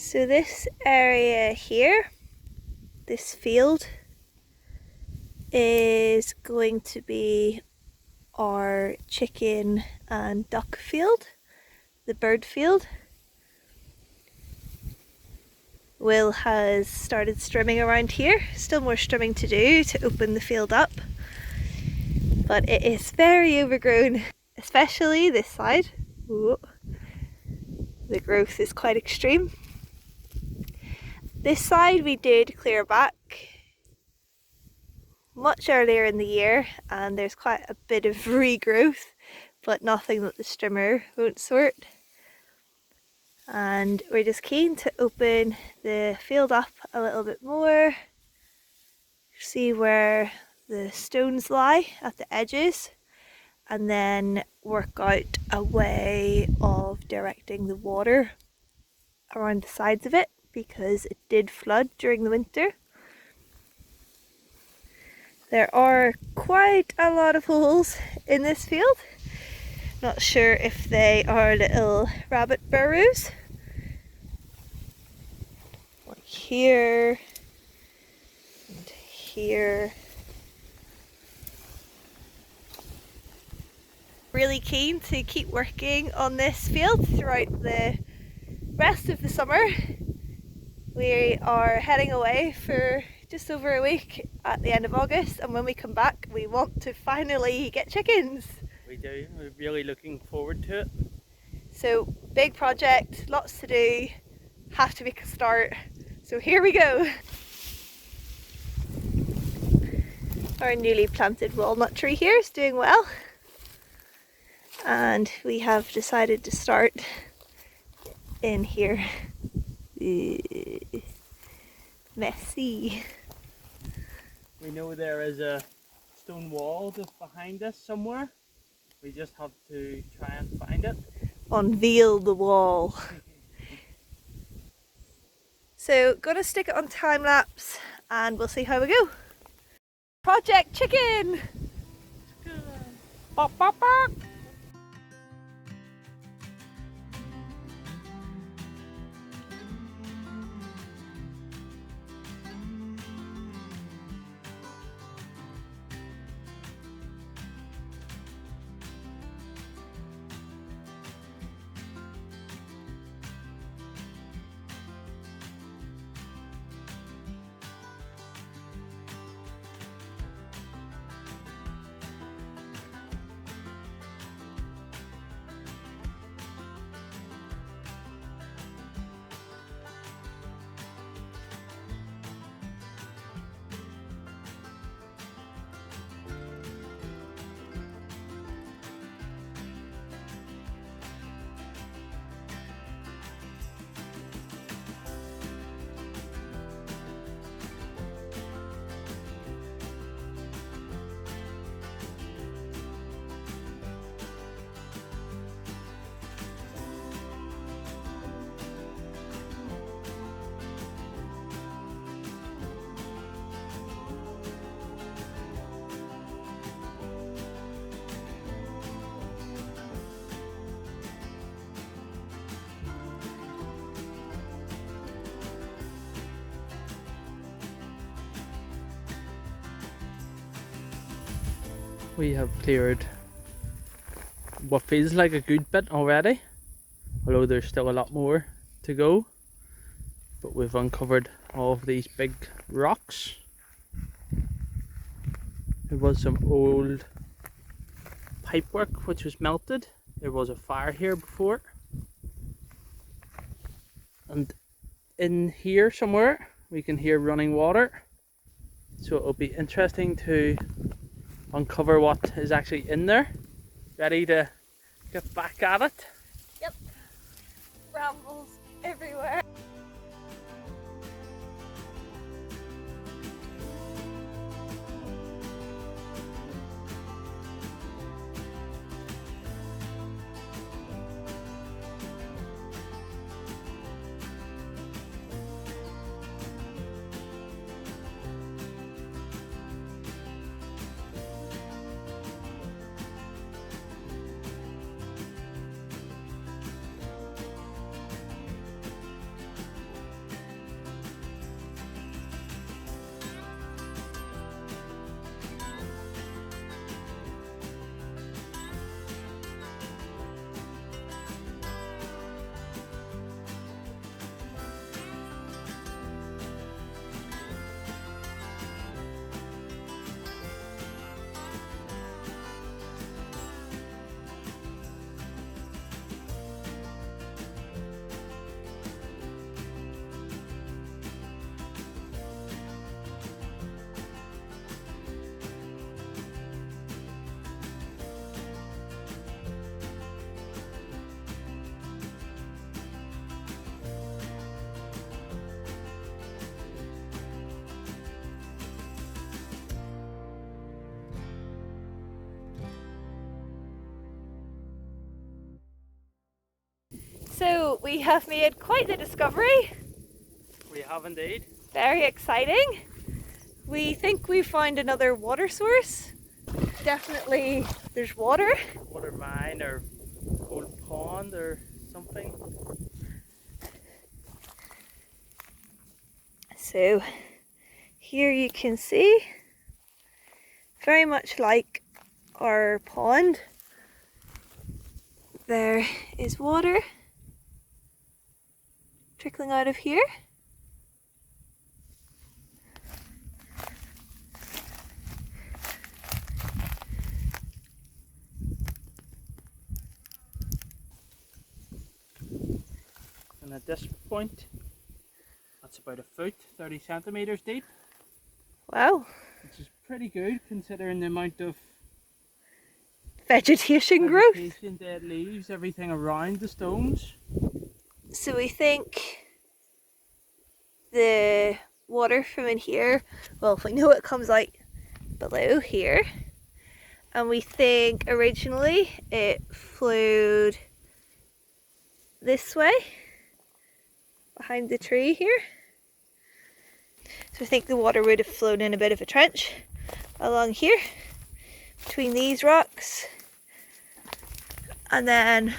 So this area here, this field, is going to be our chicken and duck field, the bird field. Will has started strimming around here, still more strimming to do to open the field up, but it is very overgrown, especially this side. Ooh. The growth is quite extreme. This side we did clear back much earlier in the year, and there's quite a bit of regrowth, but nothing that the strimmer won't sort. And we're just keen to open the field up a little bit more, see where the stones lie at the edges, and then work out a way of directing the water around the sides of it, because it did flood during the winter. There are quite a lot of holes in this field. Not sure if they are little rabbit burrows. Like here and here. Really keen to keep working on this field throughout the rest of the summer. We are heading away for just over a week at the end of August, and when we come back we want to finally get chickens. We do, we're really looking forward to it. So big project, lots to do, have to make a start, so here we go. Our newly planted walnut tree here is doing well, and we have decided to start in here. Messy. We know there is a stone wall just behind us somewhere. We just have to try and find it. Unveil the wall. So gonna stick it on time lapse and we'll see how we go. Project chicken! Bop, bop, bop. We have cleared what feels like a good bit already, although there's still a lot more to go. But we've uncovered all of these big rocks. There was some old pipework which was melted. There was a fire here before. And in here somewhere we can hear running water. So it'll be interesting to uncover what is actually in there. Ready to get back at it? Yep. Brambles everywhere. So we have made quite the discovery. We have indeed. Very exciting. We think we found another water source. Definitely there's water. Water mine or old pond or something. So here you can see, very much like our pond, there is water trickling out of here. And at this point, that's about a foot, 30 centimetres deep. Wow. Which is pretty good considering the amount of Vegetation growth. dead leaves, everything around the stones. So we think the water from in here, well, we know it comes out below here, and we think originally it flowed this way behind the tree here. So I think the water would have flown in a bit of a trench along here between these rocks, and then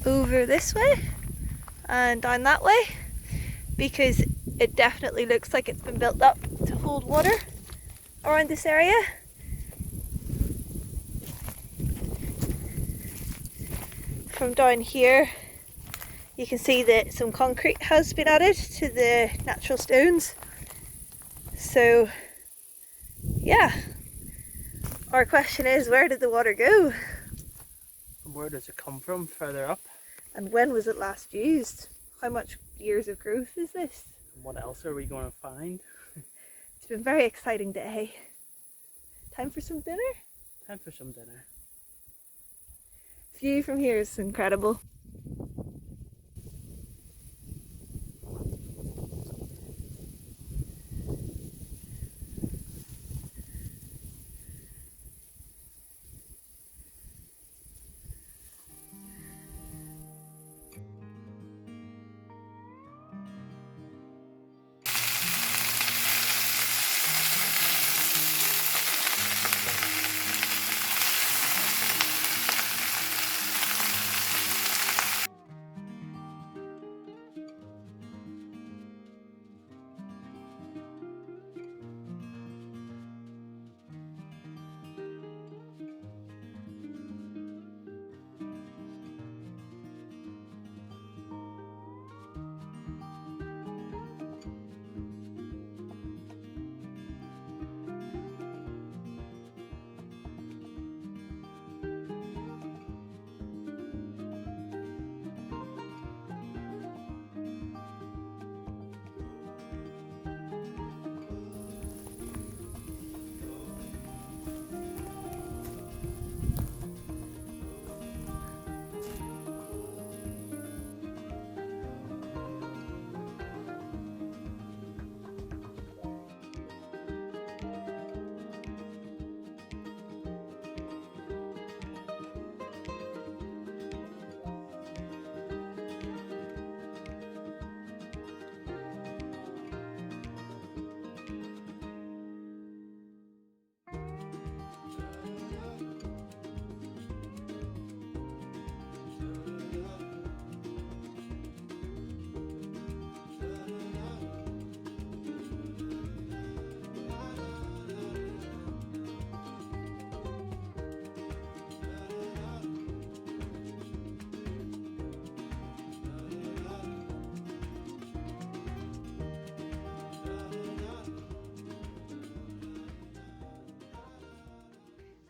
over this way and down that way, because it definitely looks like it's been built up to hold water around this area. From down here you can see that some concrete has been added to the natural stones. So yeah, our question is, where did the water go? And where does it come from further up? And when was it last used? How much years of growth is this? And what else are we going to find? It's been a very exciting day. Time for some dinner? Time for some dinner. View from here is incredible.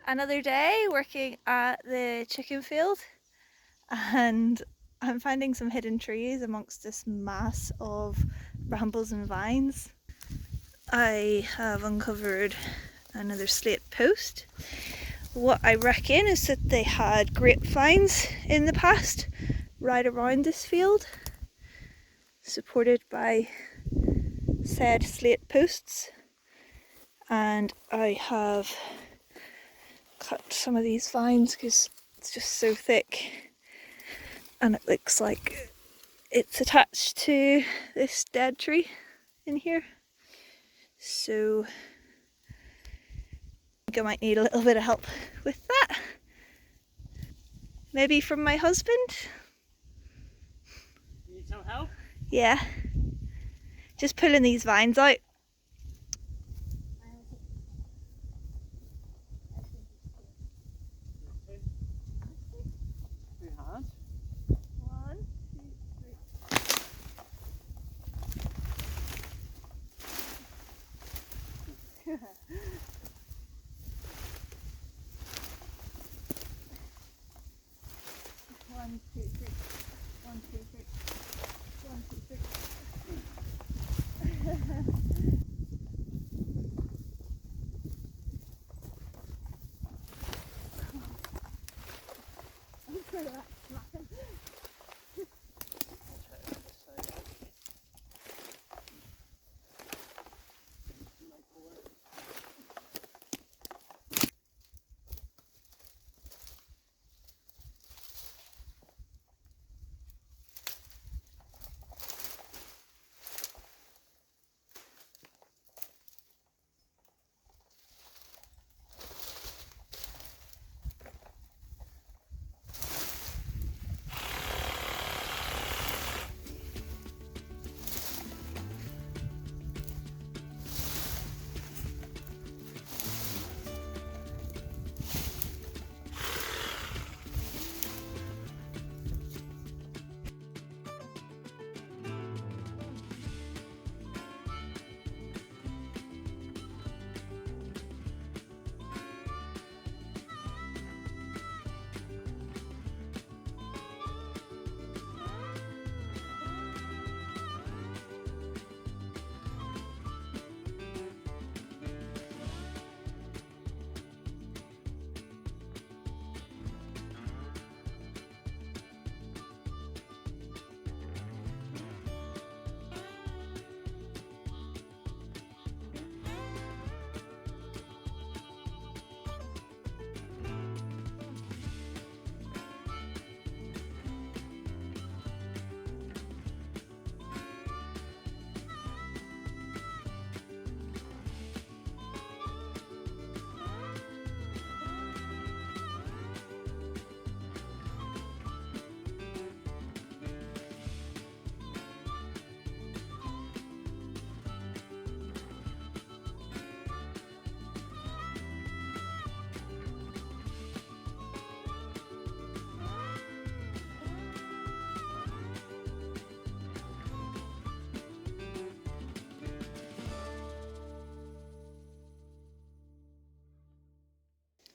Another day working at the chicken field, and I'm finding some hidden trees amongst this mass of brambles and vines. I have uncovered another slate post. What I reckon is that they had grapevines in the past right around this field, supported by said slate posts, and I have cut some of these vines because it's just so thick And it looks like it's attached to this dead tree in here. So I think I might need a little bit of help with that. Maybe from my husband? Need some help? Yeah. Just pulling these vines out. Two hands. 1, 2, 3. One, two, three. 1, 2, 3. 1, 2, 3. I'm sure that's smacking.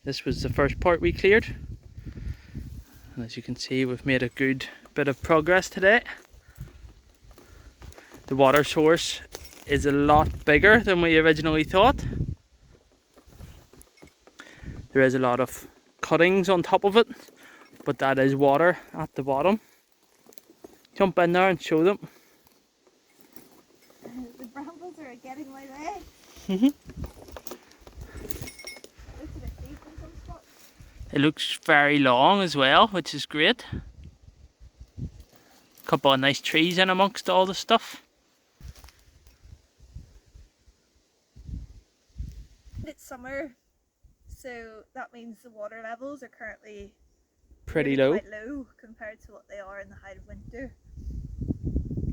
This was the first part we cleared. And as you can see, we've made a good bit of progress today. The water source is a lot bigger than we originally thought. There is a lot of cuttings on top of it, but that is water at the bottom. Jump in there and show them. The brambles are getting my way. It looks very long as well, which is great. Couple of nice trees in amongst all the stuff. It's summer, so that means the water levels are currently Pretty really low. quite low compared to what they are in the height of winter.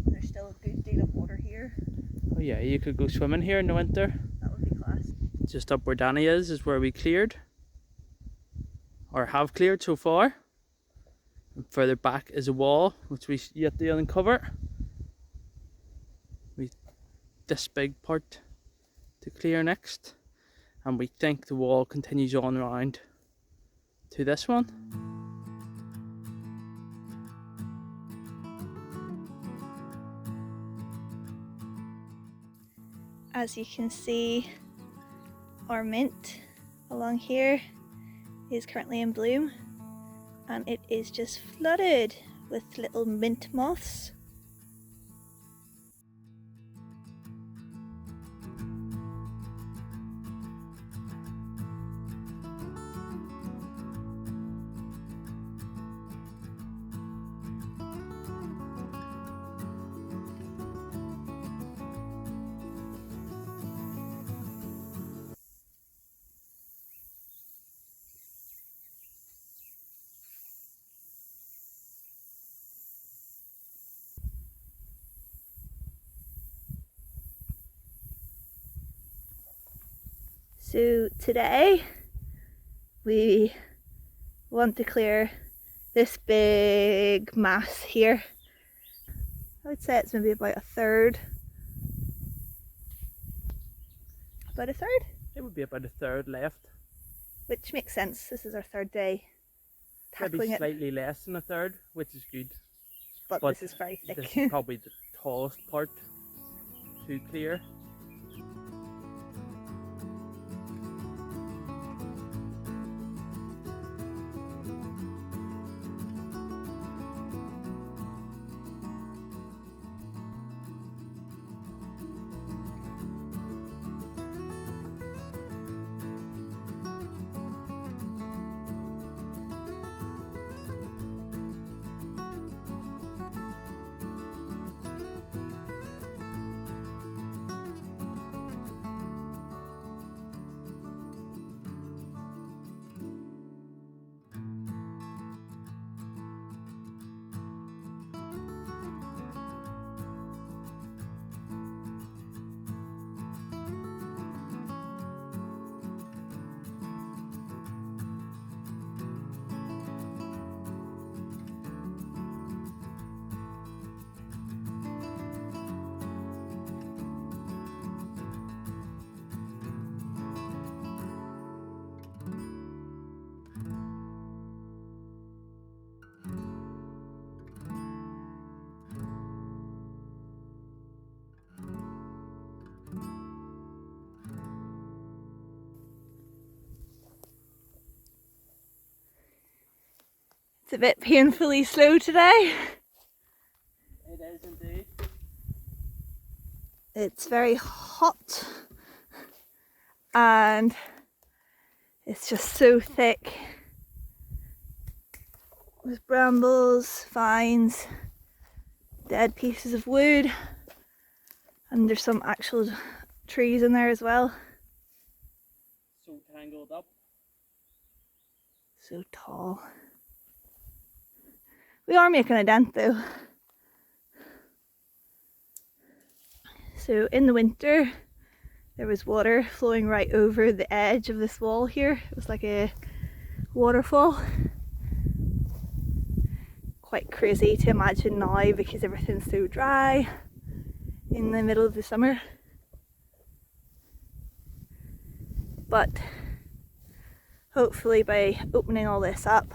There's still a good deal of water here. Oh yeah, you could go swimming here in the winter. That would be class. Just up where Dani is where we cleared. Or have cleared so far. And further back is a wall, which we yet to uncover. This big part to clear next. And we think the wall continues on around to this one. As you can see, our mint along here is currently in bloom, and it is just flooded with little mint moths. So today we want to clear this big mass here. I would say it's maybe about a third. About a third? It would be about a third left. Which makes sense. This is our third day Maybe tackling it. slightly less than a third, which is good. But this is very thick. This is probably the tallest part to clear. It's a bit painfully slow today. It is indeed. It's very hot and it's just so thick with brambles, vines, dead pieces of wood, and there's some actual trees in there as well. So tangled up. So tall. We are making a dent though. So in the winter there was water flowing right over the edge of this wall here. It was like a waterfall. Quite crazy to imagine now because everything's so dry in the middle of the summer. But hopefully by opening all this up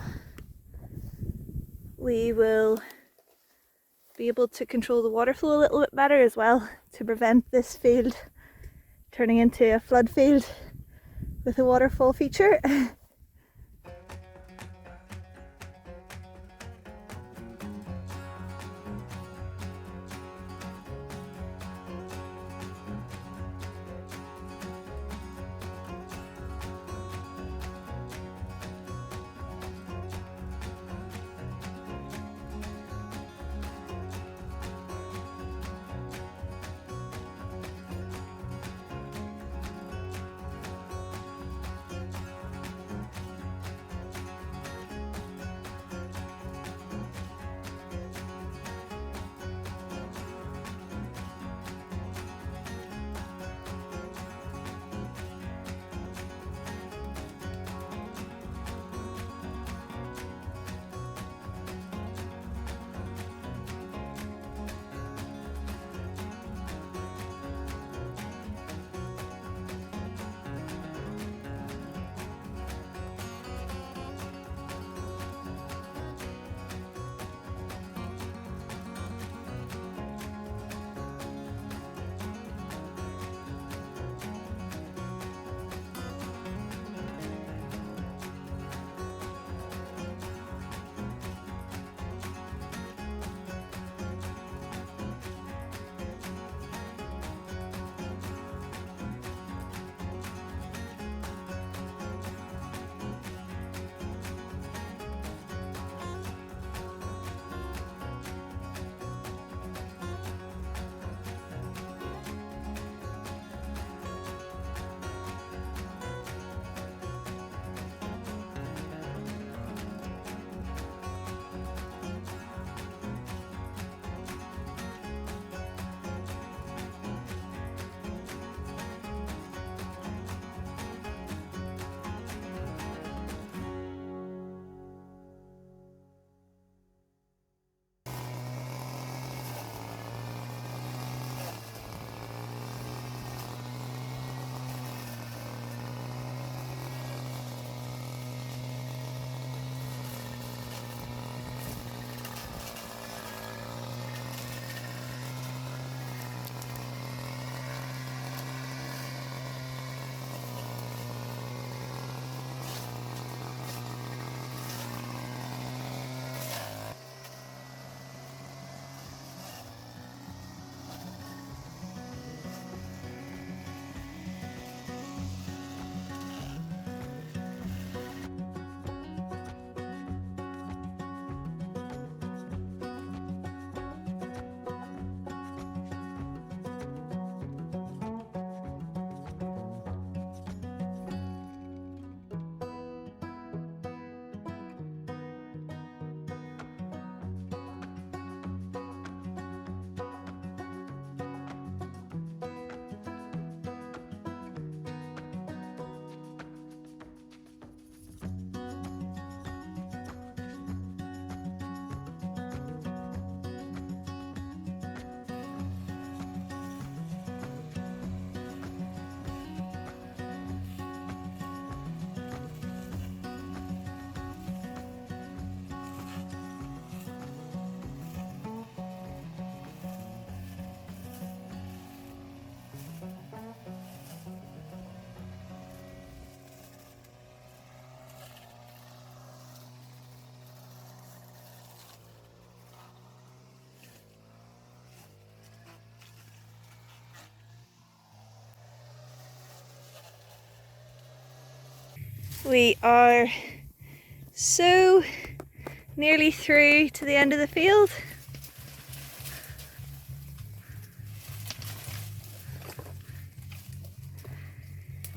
we will be able to control the water flow a little bit better as well, to prevent this field turning into a flood field with a waterfall feature. We are so nearly through to the end of the field.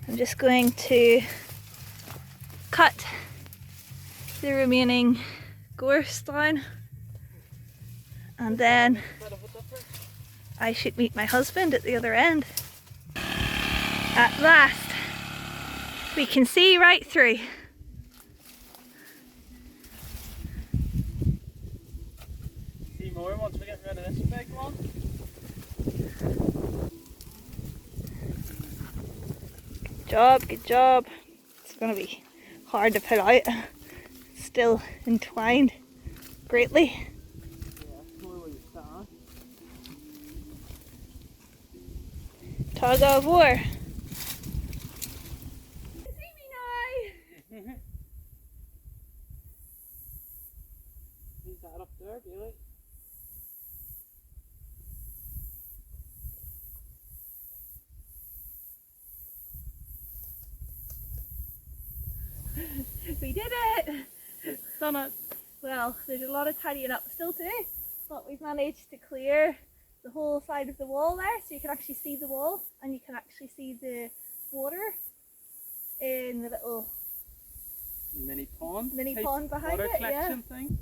I'm just going to cut the remaining gorse down, and then I should meet my husband at the other end. At last, we can see right through. See more once we get rid of this big one. Good job, good job. It's going to be hard to pull out. It's still entwined greatly. Tug of war. See me now. Is that up there, Bailey? We did it! Done it. Well, there's a lot of tidying up still to do, but we've managed to clear the whole side of the wall there, so you can actually see the wall and you can actually see the water in the little Mini pond behind water it. collection thing.